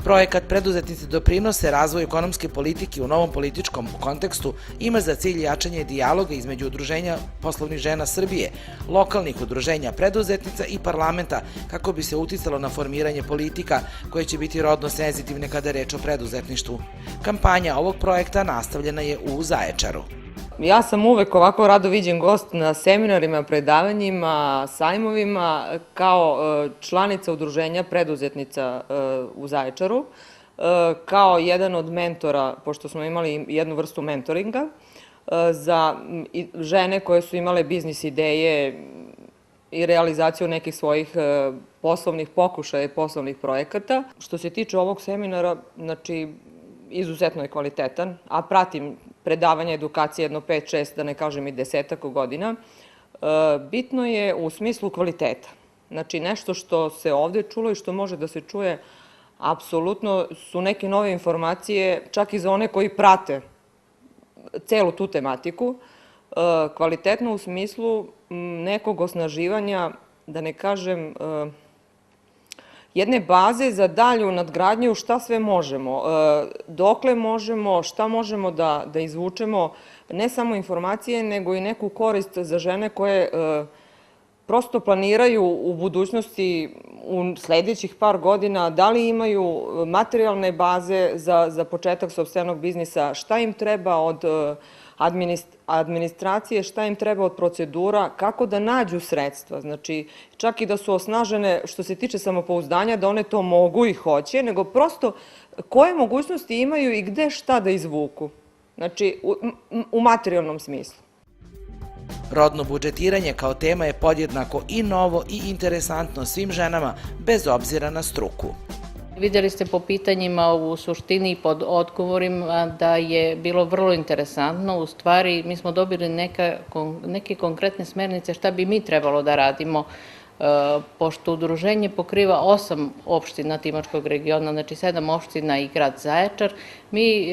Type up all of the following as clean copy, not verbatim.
Projekat Preduzetnici doprinose razvoju ekonomske politike u novom političkom kontekstu ima za cilj jačanje dijaloga između Udruženja poslovnih žena Srbije, lokalnih udruženja preduzetnica i parlamenta kako bi se uticalo na formiranje politika koje će biti rodno senzitivne kada je reč o preduzetništvu. Kampanja ovog projekta nastavljena je u Zaječaru. Ja sam uvek ovako rado viđen gost na seminarima, predavanjima, sajmovima kao članica Udruženja preduzetnica u Zaječaru, kao jedan od mentora, pošto smo imali jednu vrstu mentoringa, za žene koje su imale biznis ideje i realizaciju nekih svojih poslovnih pokušaja i poslovnih projekata. Što se tiče ovog seminara, znači, izuzetno je kvalitetan, a pratim predavanje edukacije jedno 5-6, da ne kažem i 10 godina. Bitno je u smislu kvaliteta. Znači, nešto što se ovde čulo i što može da se čuje, apsolutno su neke nove informacije, čak i za one koji prate celu tu tematiku, kvalitetno u smislu nekog osnaživanja, da ne kažem, jedne baze za dalju nadgradnju šta sve možemo, dokle možemo, šta možemo da izvučemo, ne samo informacije, nego i neku korist za žene koje prosto planiraju u budućnosti, u sledećih par godina, da li imaju materijalne baze za početak sopstvenog biznisa, šta im treba od administracije, šta im treba od procedura, kako da nađu sredstva. Znači, čak i da su osnažene što se tiče samopouzdanja, da one to mogu i hoće, nego prosto koje mogućnosti imaju i gde šta da izvuku. Znači, u materijalnom smislu. Rodno budžetiranje kao tema je podjednako i novo i interesantno svim ženama, bez obzira na struku. Vidjeli ste po pitanjima u suštini i pod odgovorima da je bilo vrlo interesantno. U stvari, mi smo dobili neke konkretne smernice šta bi mi trebalo da radimo, pošto udruženje pokriva 8 opština Timočkog regiona, znači 7 opština i grad Zaječar. Mi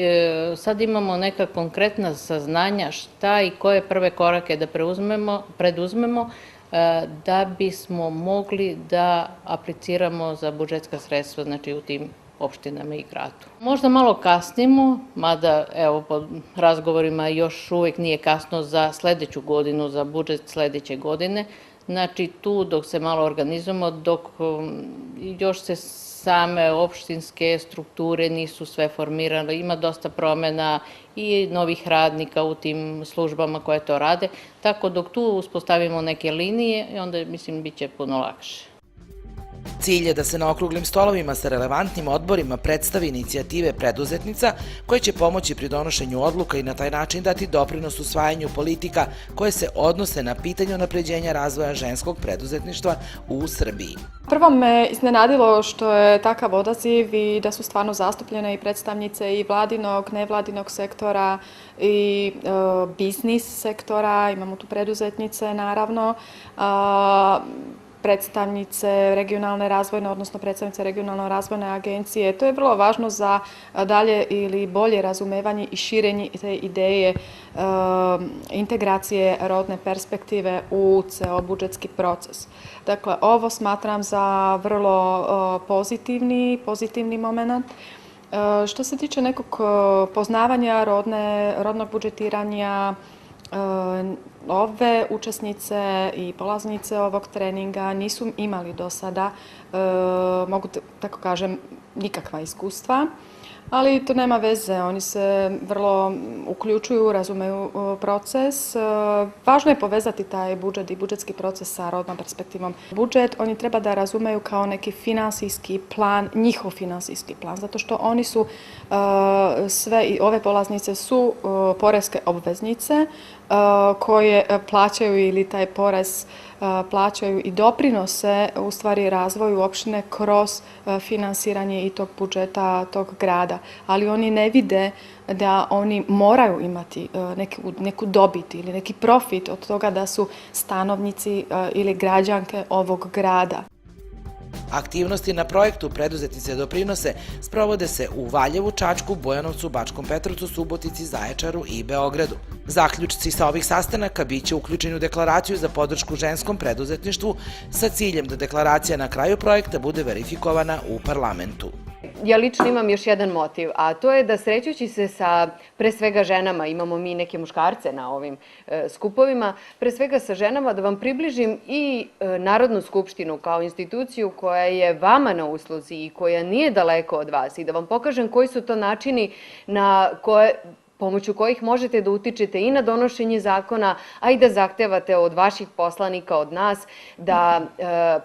sad imamo neka konkretna saznanja šta i koje prve korake da preduzmemo da bismo mogli da apliciramo za budžetska sredstva, znači u tim opštinama i gradu. Možda malo kasnimo, mada evo po razgovorima još uvek nije kasno za sledeću godinu, za budžet sledeće godine. Znači tu dok se malo organizujemo, dok još se same opštinske strukture nisu sve formirane, ima dosta promena i novih radnika u tim službama koje to rade, tako dok tu uspostavimo neke linije, onda mislim bit će puno lakše. Cilj je da se na okruglim stolovima sa relevantnim odborima predstavi inicijative preduzetnica koje će pomoći pri donošenju odluka i na taj način dati doprinos usvajanju politika koje se odnose na pitanje unapređenja razvoja ženskog preduzetništva u Srbiji. Prvo me iznenadilo što je takav odaziv i da su stvarno zastupljene i predstavnice i vladinog, nevladinog sektora i biznis sektora, imamo tu preduzetnice naravno, predstavnice regionalne razvojne, odnosno predstavnice regionalne razvojne agencije. To je vrlo važno za dalje ili bolje razumevanje i širenje te ideje integracije rodne perspektive u ceo budžetski proces. Dakle, ovo smatram za vrlo pozitivni moment. Što se tiče nekog poznavanja rodnog budžetiranja, ove učesnice i polaznice ovog treninga nisu imali do sada, mogu tako kažem, nikakva iskustva, ali to nema veze, oni se vrlo uključuju, razumeju proces. Važno je povezati taj budžet i budžetski proces sa rodnom perspektivom. Budžet oni treba da razumeju kao neki finansijski plan, njihov finansijski plan, zato što oni su, sve i ove polaznice su poreske obveznice koje plaćaju ili taj porez plaćaju i doprinose u stvari razvoju opštine kroz finansiranje i tog budžeta tog grada. Ali oni ne vide da oni moraju imati neku dobit ili neki profit od toga da su stanovnici ili građanke ovog grada. Aktivnosti na projektu Preduzetnice doprinose sprovode se u Valjevu, Čačku, Bojanovcu, Bačkom Petrovcu, Subotici, Zaječaru i Beogradu. Zaključci sa ovih sastanaka biće uključeni u deklaraciju za podršku ženskom preduzetništvu sa ciljem da deklaracija na kraju projekta bude verifikovana u parlamentu. Ja lično imam još jedan motiv, a to je da srećući se sa, pre svega ženama, imamo mi neke muškarce na ovim skupovima, pre svega sa ženama, da vam približim i Narodnu skupštinu kao instituciju koja je vama na usluzi i koja nije daleko od vas i da vam pokažem koji su to načini pomoću kojih možete da utičete i na donošenje zakona, a i da zahtevate od vaših poslanika, od nas, da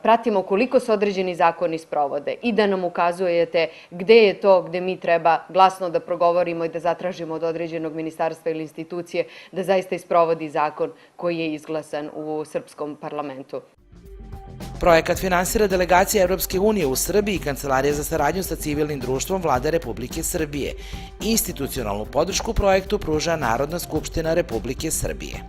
pratimo koliko se određeni zakoni sprovode i da nam ukazujete gde je to gde mi treba glasno da progovorimo i da zatražimo od određenog ministarstva ili institucije da zaista isprovodi zakon koji je izglasan u srpskom parlamentu. Projekat finansira delegacija Evropske unije u Srbiji i Kancelarija za saradnju sa civilnim društvom Vlade Republike Srbije. Institucionalnu podršku projektu pruža Narodna skupština Republike Srbije.